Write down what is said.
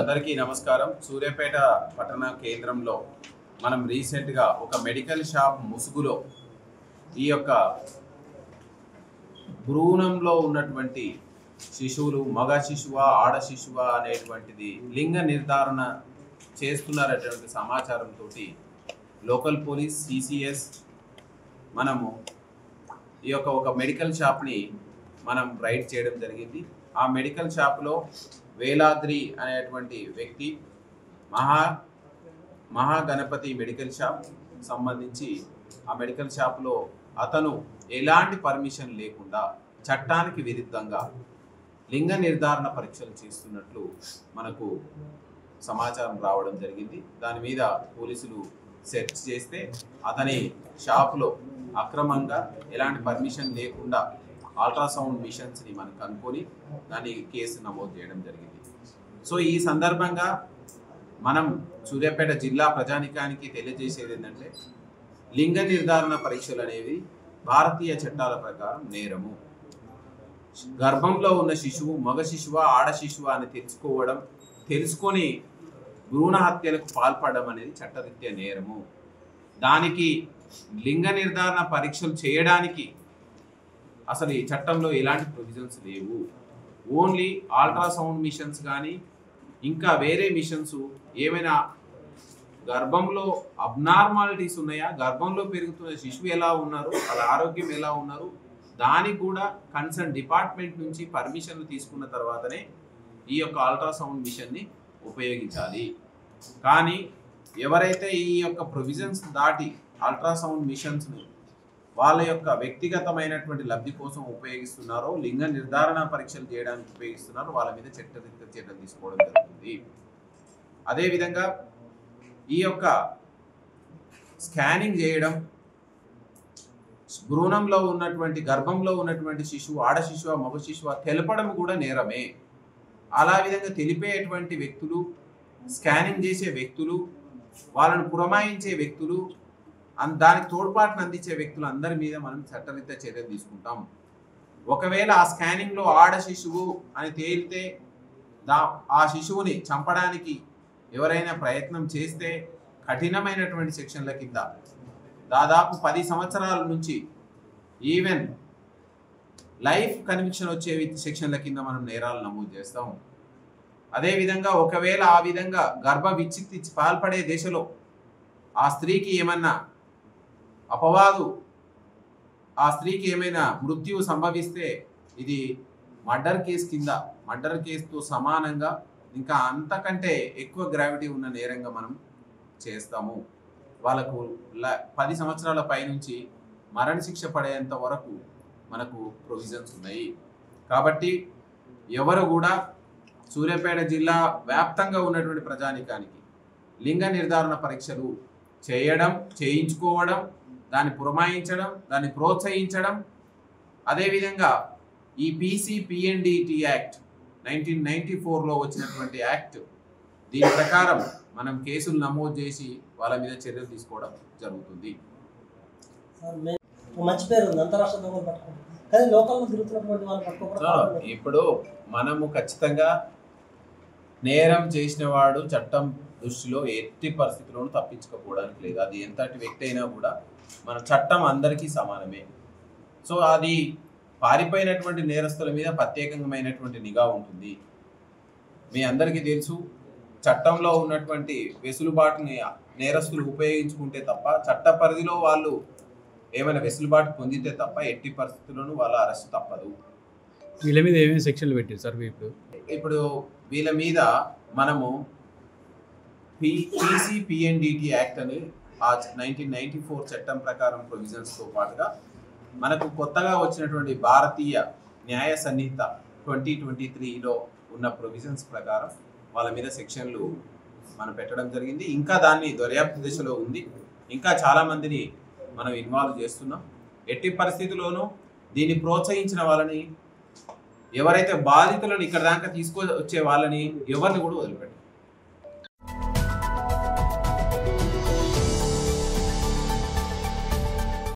అందరికీ నమస్కారం. సూర్యాపేట పట్టణ కేంద్రంలో మనం రీసెంట్గా ఒక మెడికల్ షాప్ ముసుగులో ఈ యొక్క భ్రూణంలో ఉన్నటువంటి శిశువులు మగ శిశువా ఆడ శిశువా అనేటువంటిది లింగ నిర్ధారణ చేస్తున్నారనేటువంటి సమాచారంతో లోకల్ పోలీస్ సిసిఎస్ మనము ఈ యొక్క ఒక మెడికల్ షాప్ని మనం రైడ్ చేయడం జరిగింది. ఆ మెడికల్ షాప్లో వేలాద్రి అనేటువంటి వ్యక్తి మహాగణపతి మెడికల్ షాప్ సంబంధించి ఆ మెడికల్ షాప్లో అతను ఎలాంటి పర్మిషన్ లేకుండా చట్టానికి విరుద్ధంగా లింగ నిర్ధారణ పరీక్షలు చేస్తున్నట్లు మనకు సమాచారం రావడం జరిగింది. దాని మీద పోలీసులు సెర్చ్ చేస్తే అతని షాప్లో అక్రమంగా ఎలాంటి పర్మిషన్ లేకుండా అల్ట్రాసౌండ్ మిషన్స్ని మనం కనుక్కొని దాని కేసు నమోదు చేయడం జరిగింది. సో ఈ సందర్భంగా మనం సూర్యాపేట జిల్లా ప్రజానికానికి తెలియజేసేది ఏంటంటే లింగ నిర్ధారణ పరీక్షలు అనేవి భారతీయ చట్టాల ప్రకారం నేరము. గర్భంలో ఉన్న శిశువు మగ శిశువా ఆడ శిశువా అని తెలుసుకొని భ్రూణ హత్యలకు పాల్పడడం అనేది చట్టరీత్యా నేరము. దానికి లింగ నిర్ధారణ పరీక్షలు చేయడానికి అసలు ఈ చట్టంలో ఎలాంటి ప్రొవిజన్స్ లేవు. ఓన్లీ అల్ట్రాసౌండ్ మిషన్స్ కానీ ఇంకా వేరే మిషన్స్ ఏమైనా గర్భంలో అబ్నార్మాలిటీస్ ఉన్నాయా, గర్భంలో పెరుగుతున్న శిశువు ఎలా ఉన్నారు, వాళ్ళ ఆరోగ్యం ఎలా ఉన్నారు, దానికి కూడా కన్సర్న్ డిపార్ట్మెంట్ నుంచి పర్మిషన్లు తీసుకున్న తర్వాతనే ఈ యొక్క అల్ట్రాసౌండ్ మిషన్ని ఉపయోగించాలి. కానీ ఎవరైతే ఈ యొక్క ప్రొవిజన్స్ దాటి అల్ట్రాసౌండ్ మిషన్స్ని వాళ్ళ యొక్క వ్యక్తిగతమైనటువంటి లబ్ధి కోసం ఉపయోగిస్తున్నారో, లింగ నిర్ధారణ పరీక్షలు చేయడానికి ఉపయోగిస్తున్నారో వాళ్ళ మీద చట్టరీత్యా చర్యలు తీసుకోవడం జరుగుతుంది. అదేవిధంగా ఈ యొక్క స్కానింగ్ చేయడం, భ్రూణంలో ఉన్నటువంటి గర్భంలో ఉన్నటువంటి శిశువు ఆడ శిశువా మగ శిశువా తెలపడం కూడా నేరమే. అలా విధంగా తెలిపేటువంటి వ్యక్తులు, స్కానింగ్ చేసే వ్యక్తులు, వాళ్ళను పురమాయించే వ్యక్తులు, దానికి తోడ్పాటును అందించే వ్యక్తులు అందరి మీద మనం చట్టరీత్యా చర్యలు తీసుకుంటాం. ఒకవేళ ఆ స్కానింగ్లో ఆడ శిశువు అని తేలితే ఆ శిశువుని చంపడానికి ఎవరైనా ప్రయత్నం చేస్తే కఠినమైనటువంటి సెక్షన్ల కింద దాదాపు 10 సంవత్సరాల నుంచి ఈవెన్ లైఫ్ కన్విక్షన్ వచ్చే సెక్షన్ల కింద మనం నేరాలు నమోదు చేస్తాం. అదేవిధంగా ఒకవేళ ఆ విధంగా గర్భ విచ్ఛిత్తి పాల్పడే దశలో ఆ స్త్రీకి ఏమన్నా అపవాదు, ఆ స్త్రీకి ఏమైనా మృత్యువు సంభవిస్తే ఇది మర్డర్ కేసు కింద, మర్డర్ కేసుతో సమానంగా ఇంకా అంతకంటే ఎక్కువ గ్రావిటీ ఉన్న నేరంగా మనం చేస్తాము. వాళ్ళకు 10 సంవత్సరాల పైనుంచి మరణశిక్ష పడేంత వరకు మనకు ప్రొవిజన్స్ ఉన్నాయి. కాబట్టి ఎవరు కూడా సూర్యాపేట జిల్లా వ్యాప్తంగా ఉన్నటువంటి ప్రజానికానికి లింగ నిర్ధారణ పరీక్షలు చేయడం, చేయించుకోవడం, దాన్ని పురమాయించడం, దాన్ని ప్రోత్సహించడం, అదేవిధంగా ఈ PCPNDT యాక్ట్ 1994లో వచ్చినటువంటి యాక్ట్, దీని ప్రకారం మనం కేసులు నమోదు చేసి వాళ్ళ మీద చర్యలు తీసుకోవడం జరుగుతుంది. ఇప్పుడు మనము ఖచ్చితంగా నేరం చేసిన వాడు చట్టం దృష్టిలో ఎట్టి పరిస్థితుల్లోనూ తప్పించుకోవడానికి లేదు. అది ఎంతటి వ్యక్తి అయినా కూడా మన చట్టం అందరికీ సమానమే. సో అది పారిపోయినటువంటి నేరస్తుల మీద ప్రత్యేకమైనటువంటి నిఘా ఉంటుంది. మీ అందరికీ తెలుసు, చట్టంలో ఉన్నటువంటి వెసులుబాటుని నేరస్తులు ఉపయోగించుకుంటే తప్ప, చట్ట పరిధిలో వాళ్ళు ఏమైనా వెసులుబాటు పొందితే తప్ప ఎట్టి పరిస్థితుల్లోనూ వాళ్ళ అరెస్ట్ తప్పదు. వీళ్ళ మీద ఏమేమి సెక్షన్లు పెట్టారు సార్? ఇప్పుడు వీళ్ళ మీద మనము PCPNDT యాక్ట్ అని ఆ 1994 చట్టం ప్రకారం ప్రొవిజన్స్తో పాటుగా మనకు కొత్తగా వచ్చినటువంటి భారతీయ న్యాయ సంహిత 2023లో ఉన్న ప్రొవిజన్స్ ప్రకారం వాళ్ళ మీద సెక్షన్లు మనం పెట్టడం జరిగింది. ఇంకా దాన్ని దర్యాప్తు దశలో ఉంది. ఇంకా చాలామందిని మనం ఇన్వాల్వ్ చేస్తున్నాం. ఎట్టి పరిస్థితుల్లోనూ దీన్ని ప్రోత్సహించిన వాళ్ళని, ఎవరైతే బాధితులను ఇక్కడ దాకా తీసుకొచ్చే వాళ్ళని ఎవరిని కూడా వదిలిపెట్టాం.